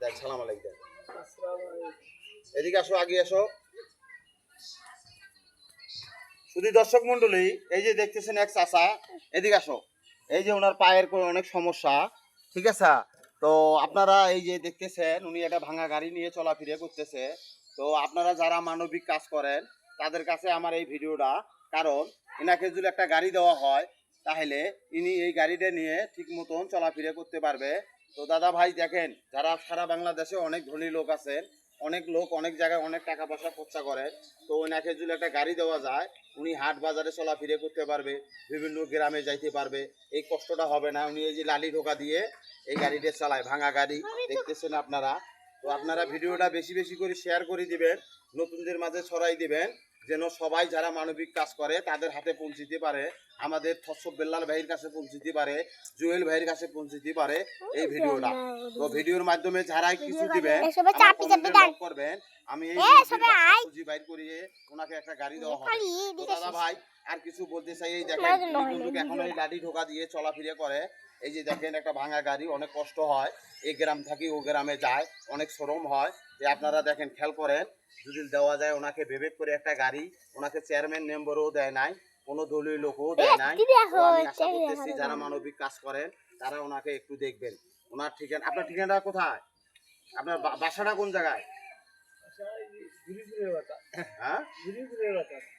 দেন, সালাম আলাইকুম। এদিকে আসো, আগে আসো। শুধু দর্শক মন্ডলী, এই যে দেখতেছেন এক চাচা, এদিকে আসো। এই যে ওনার পায়ের অনেক সমস্যা, ঠিক আছে? তো আপনারা এই যে দেখতেছেন উনি একটা ভাঙা গাড়ি নিয়ে চলাফেরা করতেছে। তো আপনারা যারা মানবিক কাজ করেন তাদের কাছে আমার এই ভিডিওটা, কারণ এনাকে যদি একটা গাড়ি দেওয়া হয় তাহলে ইনি এই গাড়িটা নিয়ে ঠিক মতন চলাফেরা করতে পারবে। তো দাদা ভাই দেখেন, যারা সারা বাংলাদেশে অনেক ধনী লোক আছেন, অনেক লোক অনেক জায়গায় অনেক টাকা পয়সা খরচা করে, তো ওনাকে যদি একটা গাড়ি দেওয়া যায় উনি হাট বাজারে চলাফেরা করতে পারবে, বিভিন্ন গ্রামে যাইতে পারবে, এই কষ্টটা হবে না। উনি এই যে লালি ঢোকা দিয়ে এই গাড়িটা চালায়, ভাঙা গাড়ি দেখতেছেন আপনারা। তো আপনারা ভিডিওটা বেশি বেশি করে শেয়ার করে দিবেন, নতুনদের মাঝে ছড়াই দিবেন, যেন সবাই যারা মানবিক কাজ করে তাদের হাতে পৌঁছিতে পারে, আমাদের থসব বেল্লাল ভাইয়ের কাছে পৌঁছিতে পারে, জুয়েল ভাইয়ের কাছে পৌঁছিতে পারে এই ভিডিওটা। তো ভিডিওর মাধ্যমে যারাই কিছু দিবেন করবেন, আমি এই খুঁজি বাইর করিয়ে ওনাকে একটা গাড়ি দেওয়া হবে। তো দাদা ভাই আর কিছু বলতে চাই, এই দেখেন কিন্তু এখন এই লাঠি ঢোকা দিয়ে চলাফেরা করে। এই যে দেখেন একটা ভাঙা গাড়ি, অনেক কষ্ট হয়, এই গ্রাম থাকি ও গ্রামে যায়, অনেক শ্রম হয়। যে আপনারা দেখেন, খেয়াল করেন, যদি দেওয়া যায় ওনাকে বিবেক করে একটা গাড়ি, ওনাকে চেয়ারম্যান মেম্বারও দেয় নাই, কোনো দলীয় লোকও দেয় নাই। তো আমি আশা করতেছি যারা মানবিক কাজ করেন তারা ওনাকে একটু দেখবেন। ওনার ঠিকানা, আপনার ঠিকানাটা কোথায়? আপনার বাসাটা কোন জায়গায়? হ্যাঁ,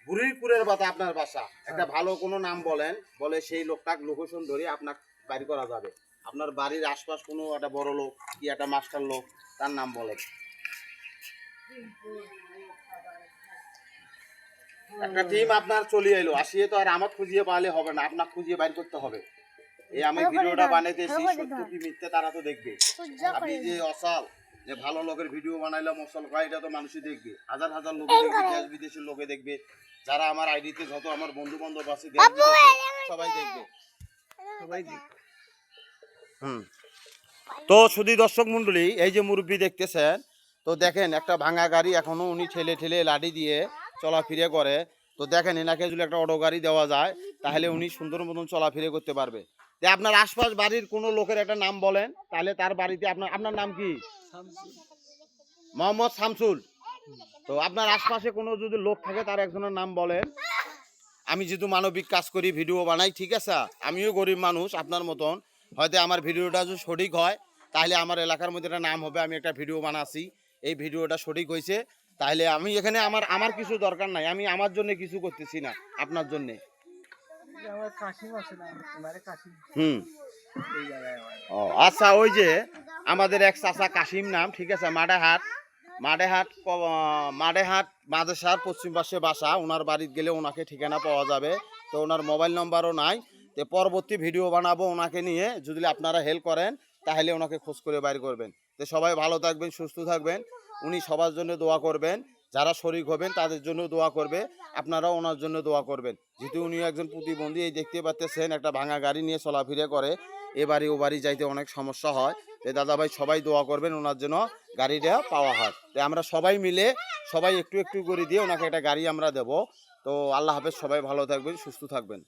বুড়িরপুরের বাতা আপনার বাসা। একটা ভালো কোনো নাম বলেন, বলে সেই লোকটাকে লোকেশন ধরে আপনার বাড়ি করা যাবে। আপনার বাড়ির আশপাশ কোনো একটা বড় লোক কি একটা মাস্টার লোক, তার নাম বলেন। একটা টিম আপনার চলে এলো, আসিয়ে তো আর আমার খুঁজিয়ে পালে হবে না, আপনার খুঁজিয়ে বাইর করতে হবে। এই আমি ভিডিওটা বানাইতেছি, সত্য কি মিথ্যে তারা তো দেখবে। আপনি যে অসাল যে ভালো লোকের ভিডিও বানাইলাম অসল ভাই, এটা তো মানুষই দেখবে, হাজার হাজার লোকে দেখবে, দেশ বিদেশের লোকে দেখবে, যারা আমার আইডিতে যত আমার বন্ধু বান্ধব আছে সবাই দেখবে, সবাই দেখবে। তো শুধু দর্শক মন্ডলী, এই যে মুরব্বী দেখতেছেন, তো দেখেন একটা ভাঙা গাড়ি এখনো উনি ঠেলে ঠেলে লাঠি দিয়ে চলাফিরে করে। তো দেখেন এনাকে যদি একটা অটো গাড়ি দেওয়া যায় তাহলে উনি সুন্দর মতন চলাফিরে করতে পারবে। যে আপনার আশপাশ বাড়ির কোনো লোকের একটা নাম বলেন, তাহলে তার বাড়িতে আপনার নাম কি? মোহাম্মদ শামসুল। তো আপনার আশপাশে কোনো যদি লোক থাকে তার একজনের নাম বলেন। আমি যেহেতু মানবিক কাজ করি, ভিডিও বানাই, ঠিক আছে, আমিও গরিব মানুষ আপনার মতন, হয়তো আমার ভিডিওটা যদি সঠিক হয় তাহলে আমার এলাকার মধ্যে একটা নাম হবে, আমি একটা ভিডিও বানাচ্ছি, এই ভিডিওটা সঠিক হয়েছে, তাহলে আমি এখানে আমার কিছু দরকার নাই, আমি আমার জন্য কিছু করতেছি না, আপনার জন্যে। ও আচ্ছা, ওই যে আমাদের এক চাচা কাশিম নাম, ঠিক আছে, মাডেহাট মাদেশার পশ্চিম পাশে বাসা, ওনার বাড়িতে গেলে ওনাকে ঠিকানা পাওয়া যাবে। তো ওনার মোবাইল নাম্বারও নাই। তো পরবর্তী ভিডিও বানাবো ওনাকে নিয়ে, যদি আপনারা হেল্প করেন তাহলে ওনাকে খোঁজ করে বাইর করবেন। তো সবাই ভালো থাকবেন, সুস্থ থাকবেন, উনি সবার জন্য দোয়া করবেন, যারা শরীক হবেন তাদের জন্য দোয়া করবে, আপনারাও ওনার জন্য দোয়া করবেন। যেহেতু উনি একজন প্রতিবন্ধী, এই দেখতে পাচ্ছেন একটা ভাঙা গাড়ি নিয়ে চলাফেরা করে, এ বাড়ি ও বাড়ি যাইতে অনেক সমস্যা হয়। তো দাদা ভাই সবাই দোয়া করবেন ওনার জন্য গাড়িটা পাওয়া হয়। তো আমরা সবাই মিলে সবাই একটু একটু করে দিয়ে ওনাকে একটা গাড়ি আমরা দেবো। তো আল্লাহ হাফেজ, সবাই ভালো থাকবেন, সুস্থ থাকবেন।